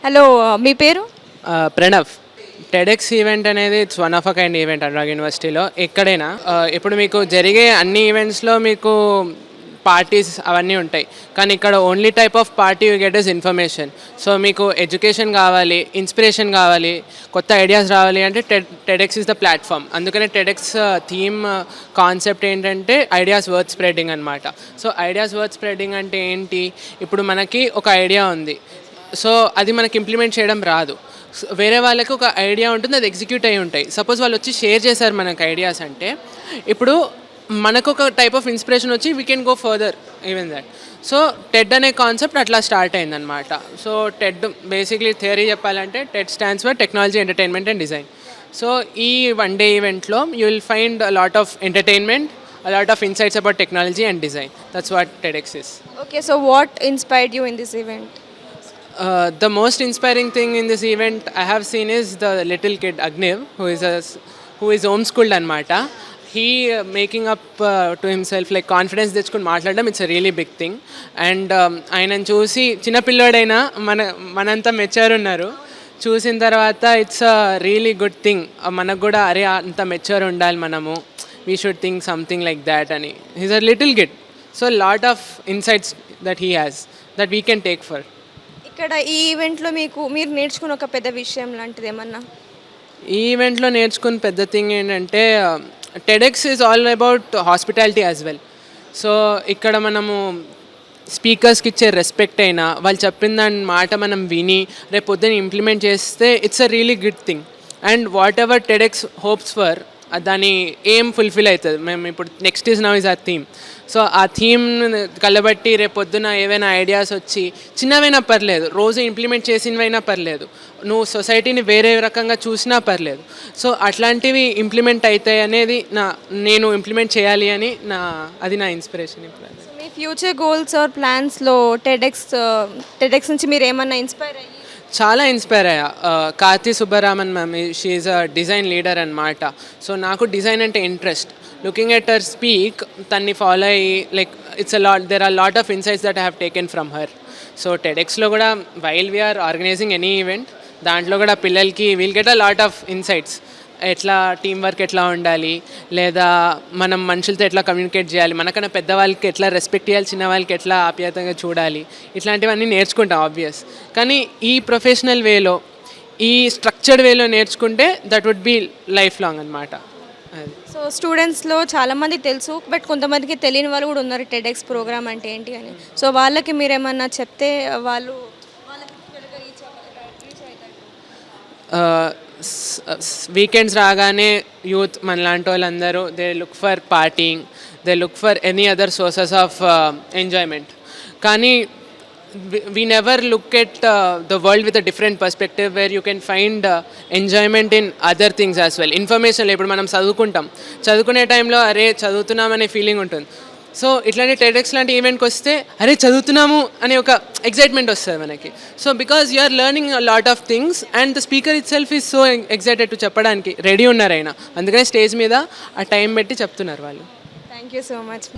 Hello మీ పేరు? Pranav. TEDx event అనేది it's one of a kind event Anurag యూనివర్సిటీలో ఎక్కడైనా. ఇప్పుడు మీకు జరిగే అన్ని ఈవెంట్స్లో మీకు పార్టీస్ అవన్నీ ఉంటాయి, కానీ ఇక్కడ only type of party you get is information. So మీకు ఎడ్యుకేషన్ కావాలి, ఇన్స్పిరేషన్ కావాలి, కొత్త ఐడియాస్ రావాలి అంటే టెడెక్స్ ఇస్ ద ప్లాట్ఫామ్. అందుకనే టెడెక్స్ థీమ్ కాన్సెప్ట్ ఏంటంటే ఐడియాస్ వర్త్ స్ప్రెడింగ్ అనమాట. సో ఐడియాస్ వర్త్ స్ప్రెడింగ్ అంటే ఏంటి? ఇప్పుడు మనకి ఒక ఐడియా ఉంది, సో అది మనకి ఇంప్లిమెంట్ చేయడం రాదు. వేరే వాళ్ళకి ఒక ఐడియా ఉంటుంది, అది ఎగ్జిక్యూట్ అయి ఉంటాయి. సపోజ్ వాళ్ళు వచ్చి షేర్ చేశారు మనకు ఐడియాస్ అంటే, ఇప్పుడు మనకు ఒక టైప్ ఆఫ్ ఇన్స్పిరేషన్ వచ్చి we can go further even that. So Ted అనే కాన్సెప్ట్ అట్లా స్టార్ట్ అయిందనమాట. సో టెడ్ బేసిక్లీ థియరీ చెప్పాలంటే Ted stands for technology, entertainment and design. So ఈ వన్ డే ఈవెంట్లో you will find a lot of entertainment, a lot of insights about technology and design. That's what TEDx is. Okay, so what inspired you in this event? The most inspiring thing in this event I have seen is the little kid Agniv, who is homeschooled anmata. He making up to himself like confidence తెచ్చుకొని మాట్లాడడం, it's a really big thing. And ఆయనను చూసి చిన్న పిల్లోడైనా మనంతా mature ఉన్నారు. చూసిన తర్వాత it's a really good thing. మనకు కూడా అరే అంత మెచ్యూర్ ఉండాలి మనము, we should think something like that. And he's a little kid, so a lot of insights that he has that we can take for. ఇక్కడ ఈ ఈవెంట్లో మీరు నేర్చుకున్న ఒక పెద్ద విషయం లాంటిది ఏమన్నా? ఈ ఈవెంట్లో నేర్చుకున్న పెద్ద థింగ్ ఏంటంటే TEDx is all about hospitality as well. So ఇక్కడ మనము స్పీకర్స్కి ఇచ్చే రెస్పెక్ట్ అయినా, వాళ్ళు చెప్పిన దాని మాట మనం విని రేపు పొద్దున్న ఇంప్లిమెంట్ చేస్తే it's a really good thing. And what ever TEDx hopes for, దాని ఏం ఫుల్ఫిల్ అవుతుంది. మేము ఇప్పుడు నెక్స్ట్ ఈజ్ నౌ ఈజ్ ఆ థీమ్. సో ఆ థీమ్ కలబట్టి రేపు పొద్దున ఏవైనా ఐడియాస్ వచ్చి చిన్నవైనా పర్లేదు, రోజు ఇంప్లిమెంట్ చేసినవైనా పర్లేదు, నువ్వు సొసైటీని వేరే రకంగా చూసినా పర్లేదు, సో అట్లాంటివి ఇంప్లిమెంట్ అవుతాయి అనేది నేను ఇంప్లిమెంట్ చేయాలి అని అది నా ఇన్స్పిరేషన్. ఇప్పుడు మీ ఫ్యూచర్ గోల్స్ ఆర్ ప్లాన్స్లో టెడెక్స్ నుంచి మీరు ఏమన్నా ఇన్స్పైర్ అయ్యి? చాలా ఇన్స్పైర్ అయ్యా. Karthi Subbaraman ma'am, she is a design leader అనమాట. సో నాకు డిజైన్ అంటే interest. Looking at her speak, తన్ని ఫాలో అయ్యి like it's a lot, there are lot of insights that I have taken from her. So టెడెక్స్లో కూడా while we are organizing any event, దాంట్లో కూడా పిల్లలకి will get a lot of insights. ఎట్లా team work ఎట్లా ఉండాలి, లేదా మనం మనుషులతో ఎట్లా కమ్యూనికేట్ చేయాలి, మనకన్నా పెద్దవాళ్ళకి ఎట్లా రెస్పెక్ట్ చేయాలి, చిన్న వాళ్ళకి ఎట్లా ఆప్యాయతంగా చూడాలి, ఇట్లాంటివన్నీ నేర్చుకుంటాం ఆబ్వియస్. కానీ ఈ ప్రొఫెషనల్ వేలో, ఈ స్ట్రక్చర్డ్ వేలో నేర్చుకుంటే that would be life long అనమాట. సో స్టూడెంట్స్లో చాలామంది తెలుసు, బట్ కొంతమందికి తెలియని వాళ్ళు కూడా ఉన్నారు టెడెక్స్ ప్రోగ్రామ్ అంటే ఏంటి అని. సో వాళ్ళకి మీరు ఏమన్నా చెప్తే వాళ్ళకి రీచ్ అవుతారు. వీకెండ్స్ రాగానే యూత్ మనలాంటి వాళ్ళందరూ they look for partying, they look for any other sources of enjoyment. కానీ we never look at the world with a different perspective where you can find enjoyment in other things as well. Information ఇప్పుడు మనం చదువుకునే టైంలో అరే చదువుతున్నామనే feeling ఉంటుంది. So ఇట్లాంటి TEDx లాంటి ఈవెంట్కి వస్తే అరే చదువుతున్నాము అనే ఒక ఎక్సైట్మెంట్ వస్తుంది మనకి. So because you are learning a lot of things and the speaker itself is so excited to చెప్పడానికి రెడీ ఉన్నారు ఆయన. అందుకని స్టేజ్ మీద ఆ టైం పెట్టి చెప్తున్నారు వాళ్ళు. Thank you so much.